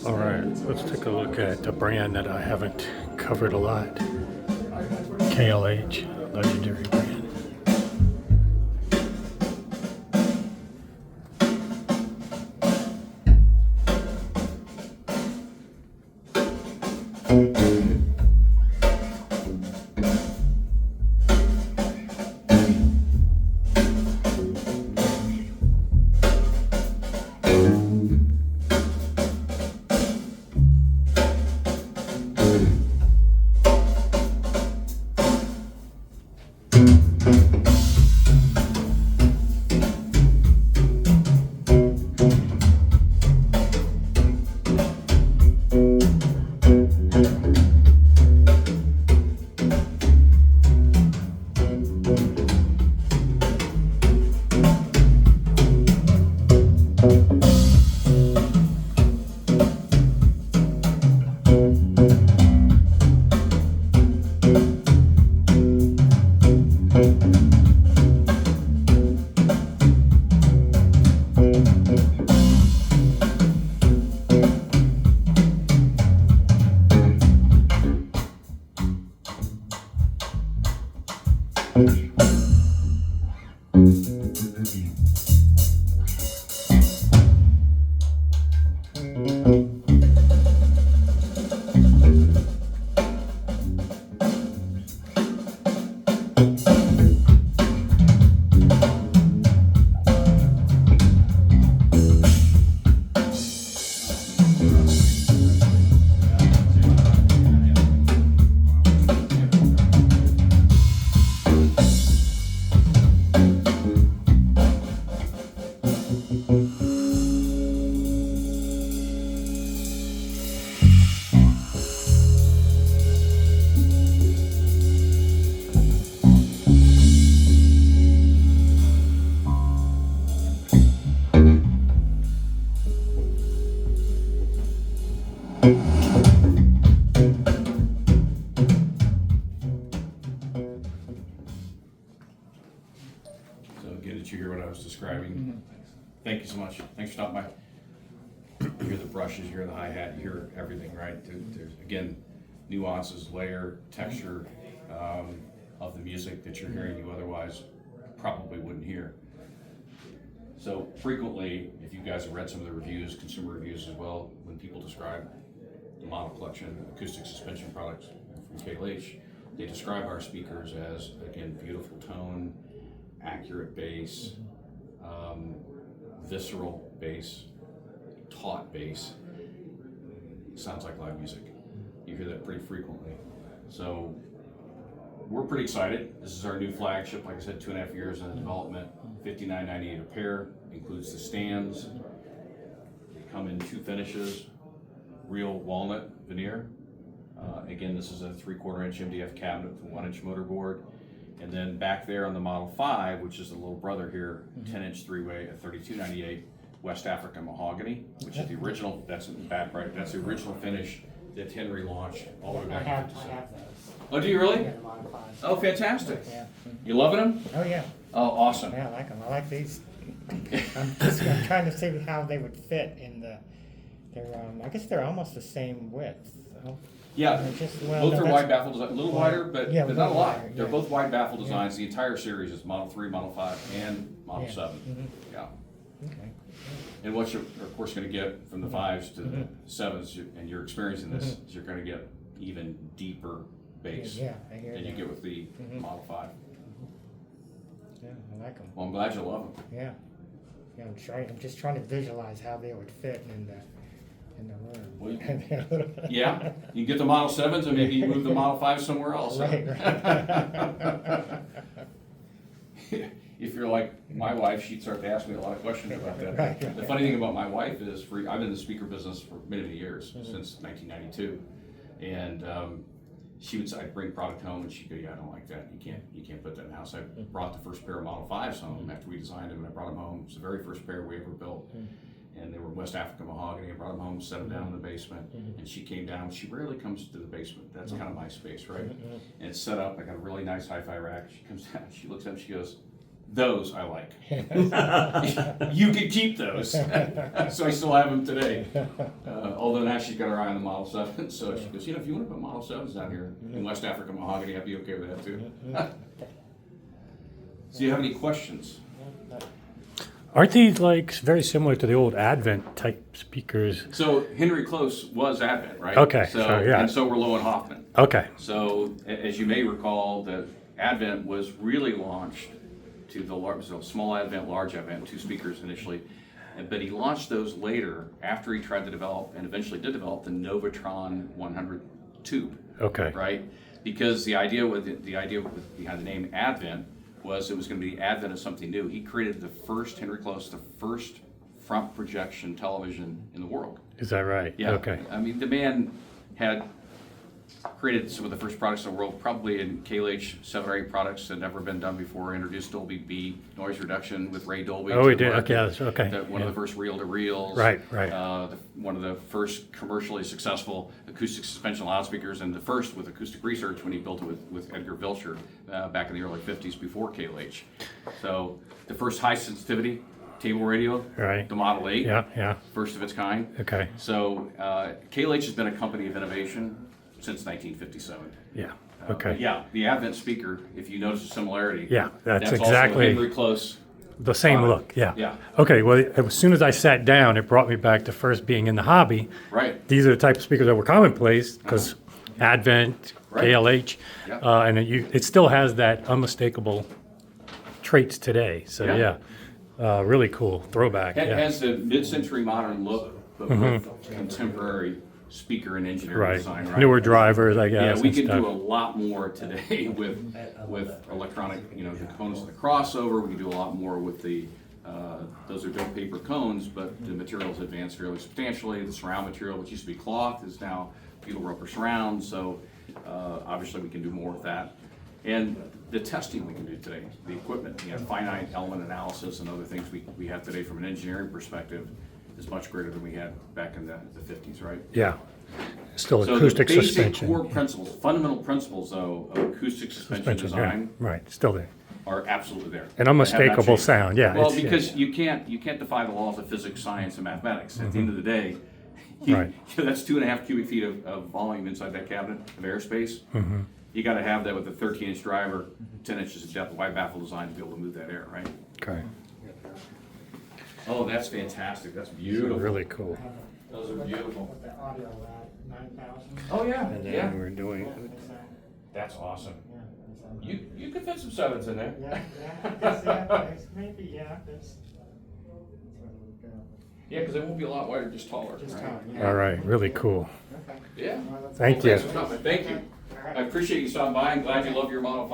All right, let's take a look at a brand that I haven't covered a lot. KLH, legendary brand. So again, did you hear what I was describing? Thank you so much. Thanks for stopping by. You hear the brushes, you hear the hi-hat, you hear everything, right? There's, again, nuances, layer, texture of the music that you're hearing you otherwise probably wouldn't hear. So frequently, if you guys have read some of the reviews, consumer reviews as well, when people describe the model collection, acoustic suspension products from KLH, they describe our speakers as, again, beautiful tone, accurate bass, visceral bass, taut bass. Sounds like live music. You hear that pretty frequently. So we're pretty excited. This is our new flagship, like I said, 2.5 years in development, $59.98 a pair, includes the stands. They come in 2 finishes, real walnut veneer. Again, this is a 3/4 inch MDF cabinet with a 1-inch motor board. And then back there on the Model 5, which is the little brother here, 10-inch 3-way at $32.98, West Africa mahogany, which is the original, that's in the back, right? That's the original finish that Henry launched all the way back in I have 57. those. Oh, do you really? Yeah, the Model 5s. Oh, fantastic. Yeah. You loving them? Oh, yeah. Oh, awesome. Yeah, I like them. I like these. I'm trying to see how they would fit in the, I guess they're almost the same width. So. Yeah, They're just, well, both no, are that's- wide baffle design, a little wider, but Yeah, not a lot. wider, They're yeah. both wide baffle designs. The entire series is Model 3, Model 5, and Model Yeah. 7. Mhm. Yeah. Okay. And what you're, of course, going to get from the 5s to the Mhm. 7s, and you're experiencing this, is you're going to get even deeper bass Yeah, I hear than you that. get with the Mhm. Model 5. Yeah, I like them. Well, I'm glad you love them. Yeah. Yeah, I'm just trying to visualize how they would fit in the room. Well, Yeah, you get the Model 7s and maybe you move the Model 5 somewhere else. Right, right. If you're like my wife, she'd start to ask me a lot of questions about that. Right. The funny thing about my wife is, I've been in the speaker business for many, many years, since 1992. And she would say, I'd bring product home and she'd go, yeah, I don't like that. You can't put that in the house. I brought the first pair of Model 5s home after we designed them, and I brought them home. It was the very first pair we ever built. And they were West Africa mahogany. I brought them home, set them down in the basement, and she came down. She rarely comes to the basement. That's kind of my space, right? And it's set up. I got a really nice hi-fi rack. She comes down, she looks up, she goes, Those I like. You could keep those. So I still have them today. Although now she's got her eye on the Model 7, so she goes, if you want to put Model 7s down here in West African mahogany, I'd be okay with that too. So do you have any questions? Aren't these like very similar to the old Advent type speakers? So Henry Close was Advent, right? Okay, So, so, yeah. And so were Low and Hoffman. Okay. So as you may recall, the Advent was really launched to the large, so small Advent, large Advent, 2 speakers initially. But he launched those later after he tried to develop and eventually did develop the Novatron 100 tube. Okay. Right? Because the idea behind the name Advent was it was going to be the advent of something new. He created Henry Close, the first front projection television in the world. Is that right? Yeah. Okay. I mean, the man had created some of the first products in the world, probably in KLH 7 or 8 products that had never been done before. Introduced Dolby B noise reduction with Ray Dolby. Oh, he to the did. market. Okay. That's okay. One of the first reel-to-reels. Right. One of the first commercially successful acoustic suspension loudspeakers, and the first with acoustic research when he built it with Edgar Vilcher back in the early 50s before KLH. So the first high sensitivity table radio, Right. the Model 8, Yeah. first of its kind. Okay. So KLH has been a company of innovation since 1957. Yeah. But Okay. yeah, the Advent speaker, if you notice a similarity, Yeah, that's also exactly- Henry Close. The same Product. look. Yeah. Yeah. Okay. Well, as soon as I sat down, it brought me back to first being in the hobby. Right. These are the type of speakers that were commonplace because Advent, Right. KLH, Yeah. and it still has that unmistakable traits today. So Yeah. really cool throwback. It Yeah. has the mid-century modern look, but with contemporary speaker and engineering Right. design. Right. Newer drivers, I guess. Yeah, we and can stuff. do a lot more today with electronic, the components of the crossover. We can do a lot more with the those are built paper cones, but the materials advanced fairly substantially. The surround material, which used to be cloth, is now butyl rubber surround. So obviously we can do more with that. And the testing we can do today, the equipment, finite element analysis and other things we have today from an engineering perspective is much greater than we had back in the 50s, right? Yeah. Still So acoustic the basic suspension. core principles, fundamental principles though, of acoustic suspension design Yeah. Right. Still there. are absolutely there. An They have not unmistakable changed. sound. Yeah. Well, it's- yeah. because you can't defy the laws of physics, science, and mathematics. At the end of the day, Right. that's 2.5 cubic feet of volume inside that cabinet of airspace. You got to have that with a 13-inch driver, 10 inches of depth, wide baffle design to be able to move that air, right? Okay. Oh, that's fantastic. That's beautiful. Really cool. Those are beautiful. With the audio at 9,000. Oh yeah, And then yeah. we're doing. That's awesome. Yeah, You could fit some sevens in there. maybe, yeah, that's where we go. Yeah, because it won't be a lot wider, just taller. Just right? time, yeah. All right. Really cool. Okay. Yeah. Well, that's- Thank Well, you. thanks for coming. Thank you. All right. I appreciate you stopping by. I'm glad you love your Model 5.